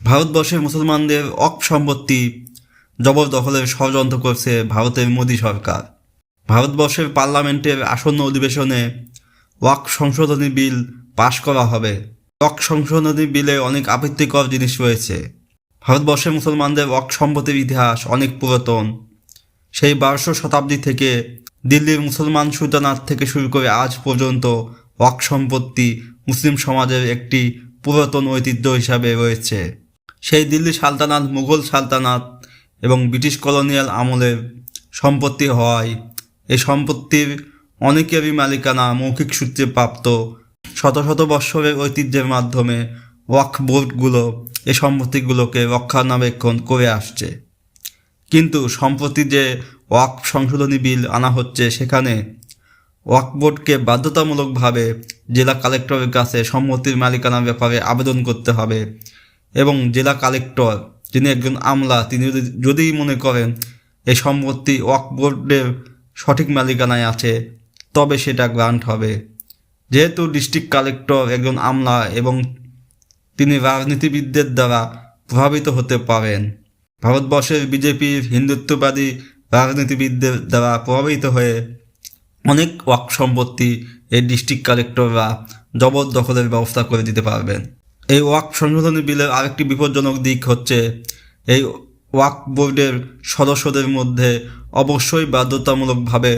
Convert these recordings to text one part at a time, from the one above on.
ভারতবর্ষের মুসলমানদের ওয়াকফ সম্পত্তি জবরদখলের ষড়যন্ত্র করছে ভারতের মোদী সরকার। ভারতবর্ষের পার্লামেন্টের আসন্ন অধিবেশনে ওয়াকফ সংশোধনী বিল পাশ করা হবে। ওয়াকফ সংশোধনী বিলে অনেক আপত্তিকর জিনিস রয়েছে। ভারতবর্ষের মুসলমানদের ওয়াকফ সম্পত্তির ইতিহাস অনেক পুরাতন। সেই 12শো শতাব্দী থেকে দিল্লির মুসলমান সুলতানাত থেকে শুরু করে আজ পর্যন্ত ওয়াকফ সম্পত্তি মুসলিম সমাজের একটি পুরাতন ঐতিহ্য হিসাবে রয়েছে। সেই দিল্লি সালতানাত, মুঘল সালতানাত এবং ব্রিটিশ কলোনিয়াল আমলের সম্পত্তি হওয়ায় এই সম্পত্তির অনেকেরই মালিকানা মৌখিক সূত্রে প্রাপ্ত। শত শত বৎসরের ঐতিহ্যের মাধ্যমে ওয়াকফ বোর্ডগুলো এই সম্পত্তিগুলোকে রক্ষণাবেক্ষণ করে আসছে। কিন্তু সম্প্রতি যে ওয়াকফ সংশোধনী বিল আনা হচ্ছে, সেখানে ওয়াকফ বোর্ডকে বাধ্যতামূলকভাবে জেলা কালেক্টরের কাছে সম্পত্তির মালিকানার ব্যাপারে আবেদন করতে হবে এবং জেলা কালেক্টর, যিনি একজন আমলা, তিনি যদি মনে করেন এই সম্পত্তি ওয়াকফ বোর্ডের সঠিক মালিকানায় আছে, তবে সেটা গ্রান্ট হবে। যেহেতু ডিস্ট্রিক্ট কালেক্টর একজন আমলা এবং তিনি রাজনীতিবিদদের দ্বারা প্রভাবিত হতে পারেন, ভারতবর্ষের বিজেপির হিন্দুত্ববাদী রাজনীতিবিদদের দ্বারা প্রভাবিত হয়ে অনেক ওয়াকফ সম্পত্তি এই ডিস্ট্রিক্ট কালেক্টররা জবরদখলের ব্যবস্থা করে দিতে পারবেন। এই ওয়াকফ সংশোধনী বিলের আরেকটি বিপজ্জনক দিক হচ্ছে, এই ওয়াকফ বোর্ডের সদস্যদের মধ্যে অবশ্যই বাধ্যতামূলকভাবে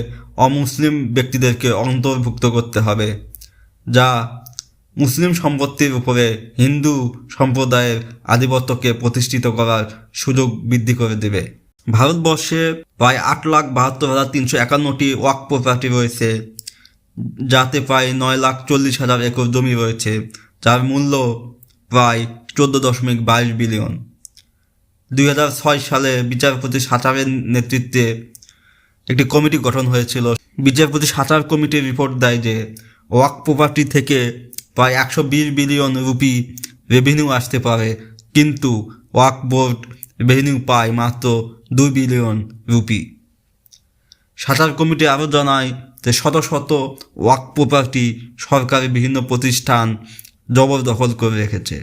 অমুসলিম ব্যক্তিদেরকে অন্তর্ভুক্ত করতে হবে, যা মুসলিম সম্পত্তির উপরে হিন্দু সম্প্রদায়ের আধিপত্যকে প্রতিষ্ঠিত করার সুযোগ বৃদ্ধি করে দেবে। ভারতবর্ষে প্রায় 8,72,351টি ওয়াকফ প্রপার্টি রয়েছে, যাতে প্রায় 9,40,000 একর জমি রয়েছে, যার মূল্য প্রায় 14.22 বিলিয়ন। 2006 সালে বিচারপতি সাচারের নেতৃত্বে একটি কমিটি গঠন হয়েছিল। বিচারপতি সাচার কমিটির রিপোর্ট দেয় যে ওয়াকফ প্রপার্টি থেকে প্রায় 120 বিলিয়ন রুপি রেভিনিউ আসতে পারে, কিন্তু ওয়াকফ বোর্ড রেভিনিউ পায় মাত্র 2 বিলিয়ন রুপি। সাচার কমিটি আরও জানায় যে শত শত ওয়াকফ প্রপার্টি সরকারি বিভিন্ন প্রতিষ্ঠান জবরদখল করে রেখেছে।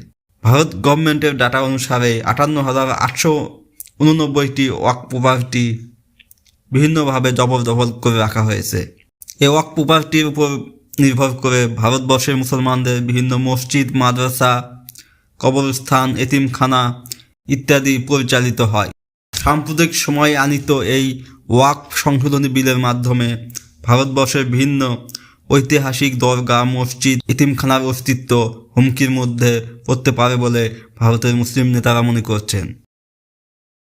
ভারত গভর্নমেন্টের ডাটা অনুসারে 58,889টি ওয়াকফ প্রপার্টি বিভিন্নভাবে জবরদখল করে রাখা হয়েছে। এই ওয়াকফ প্রপার্টির উপর নির্ভর করে ভারতবর্ষের মুসলমানদের বিভিন্ন মসজিদ, মাদ্রাসা, কবরস্থান, এতিমখানা ইত্যাদি পরিচালিত হয়। সাম্প্রতিক সময়ে আনিত এই ওয়াকফ সংশোধনী বিলের মাধ্যমে ভারতবর্ষের বিভিন্ন ঐতিহাসিক দরগা, মসজিদ, এতিমখানার অস্তিত্ব হুমকির মধ্যে পড়তে পারে বলে ভারতের মুসলিম নেতারা মনে করছেন।